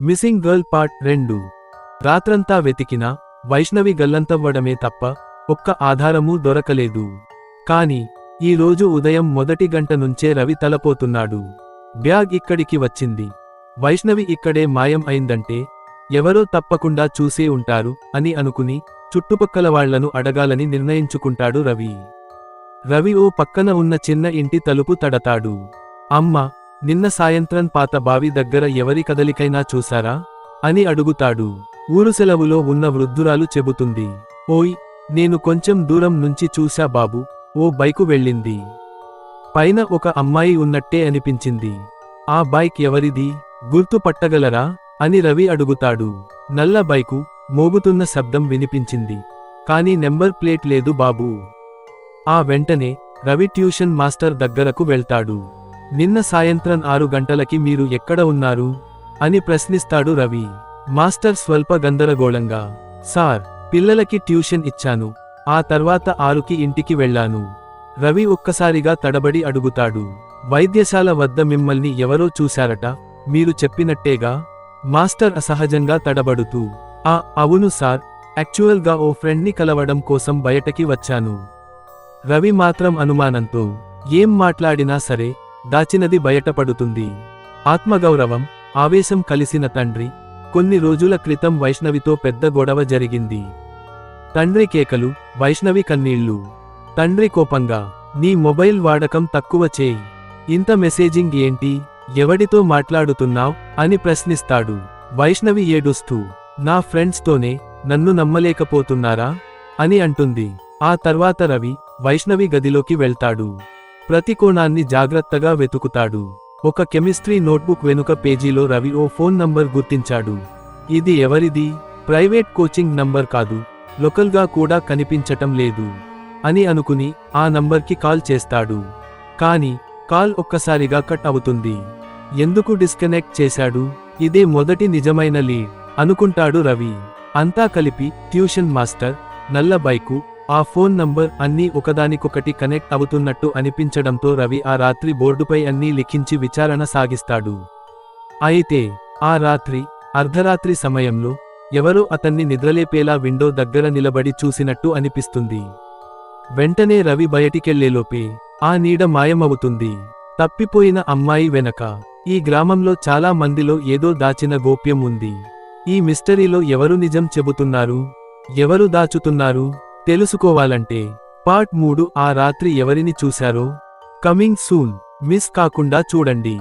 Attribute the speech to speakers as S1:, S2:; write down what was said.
S1: Missing girl part 2. రాత్రంతా వెతికినా వైష్ణవి గల్లంతవ్వడమే తప్ప ఒక్క ఆధారమూ దొరకలేదు. కాని ఈ రోజు ఉదయం మొదటి గంట నుంచే రవి తలపోతున్నాడు. బ్యాగ్ ఇక్కడికి వచ్చింది, వైష్ణవి ఇక్కడే మాయం అయిందంటే ఎవరో తప్పకుండా చూసే ఉంటారు అని అనుకుని చుట్టుపక్కల వాళ్లను అడగాలని నిర్ణయించుకుంటాడు రవి. రవి ఓ పక్కన ఉన్న చిన్న ఇంటి తలుపు తడతాడు. అమ్మ, నిన్న సాయంత్రం పాత బావి దగ్గర ఎవరి కదలికైనా చూశారా అని అడుగుతాడు. ఊరు సెలవులో ఉన్న వృద్ధురాలు చెబుతుంది. ఓయ్, నేను కొంచెం దూరం నుంచి చూశా బాబు, ఓ బైకు వెళ్ళింది. పైన ఒక అమ్మాయి ఉన్నట్టే అనిపించింది. ఆ బైక్ ఎవరిది, గుర్తు పట్టగలరా అని రవి అడుగుతాడు. నల్ల బైకు, మోగుతున్న శబ్దం వినిపించింది, కానీ నెంబర్ ప్లేట్ లేదు బాబూ. ఆ వెంటనే రవి ట్యూషన్ మాస్టర్ దగ్గరకు వెళ్తాడు. నిన్న సాయంత్రం 6 గంటలకి మీరు ఎక్కడ ఉన్నారు అని ప్రశ్నిస్తాడు రవి. మాస్టర్ స్వల్ప గందరగోళంగా, సార్, పిల్లలకి ట్యూషన్ ఇచ్చాను, ఆ తర్వాత 6కి ఇంటికి వెళ్ళాను. రవి ఒక్కసారిగా తడబడి అడుగుతాడు. వైద్యశాల వద్ద మిమ్మల్ని ఎవరో చూశారట, మీరు చెప్పినట్టేగా? మాస్టర్ అసహజంగా తడబడుతూ, అవును సార్, యాక్చువల్గా ఓ ఫ్రెండ్ని కలవడం కోసం బయటకి వచ్చాను. రవి మాత్రం అనుమానంతో, ఏం మాట్లాడినా సరే దాచినది బయటపడుతుంది. ఆత్మగౌరవం, ఆవేశం కలిసిన తండ్రి. కొన్ని రోజుల క్రితం వైష్ణవితో పెద్ద గొడవ జరిగింది. తండ్రి కేకలు, వైష్ణవి కన్నీళ్లు. తండ్రి కోపంగా, నీ మొబైల్ వాడకం తక్కువ చేయి, ఇంత మెసేజింగ్ ఏంటి, ఎవడితో మాట్లాడుతున్నావ్ అని ప్రశ్నిస్తాడు. వైష్ణవి ఏడుస్తూ, నా ఫ్రెండ్స్తోనే, నన్ను నమ్మలేకపోతున్నారా అని అంటుంది. ఆ తర్వాత రవి వైష్ణవి గదిలోకి వెళ్తాడు. ప్రతి కోణాన్ని జాగ్రత్తగా వెతుకుతాడు. ఒక కెమిస్ట్రీ నోట్బుక్ వెనుక పేజీలో రవి ఓ ఫోన్ నంబర్ గుర్తించాడు. ఇది ఎవరిది? ప్రైవేట్ కోచింగ్ నంబర్ కాదు, లోకల్గా కూడా కనిపించటం లేదు అని అనుకుని ఆ నంబర్కి కాల్ చేస్తాడు. కానీ కాల్ ఒక్కసారిగా కట్ అవుతుంది. ఎందుకు డిస్కనెక్ట్ చేశాడు? ఇదే మొదటి నిజమైన లీడ్ అనుకుంటాడు రవి. అంతా కలిపి ట్యూషన్ మాస్టర్, నల్ల బైకు, ఆ ఫోన్ నంబర్ అన్నీ ఒకదానికొకటి కనెక్ట్ అవుతున్నట్టు అనిపించడంతో రవి ఆ రాత్రి బోర్డుపై అన్నీ లిఖించి విచారణ సాగిస్తాడు. అయితే ఆ రాత్రి అర్ధరాత్రి సమయంలో ఎవరో అతన్ని నిద్రలేపేలా విండో దగ్గర నిలబడి చూసినట్టు అనిపిస్తుంది. వెంటనే రవి బయటికెళ్లేలోపే ఆ నీడ మాయమవుతుంది. తప్పిపోయిన అమ్మాయి వెనక ఈ గ్రామంలో చాలా మందిలో ఏదో దాచిన గోప్యం ఉంది. ఈ మిస్టరీలో ఎవరు నిజం చెబుతున్నారు, ఎవరు దాచుతున్నారు తెలుసుకోవాలంటే పార్ట్ 3 ఆ రాత్రి ఎవరిని చూశారో కమింగ్ సూన్. మిస్ కాకుండా చూడండి.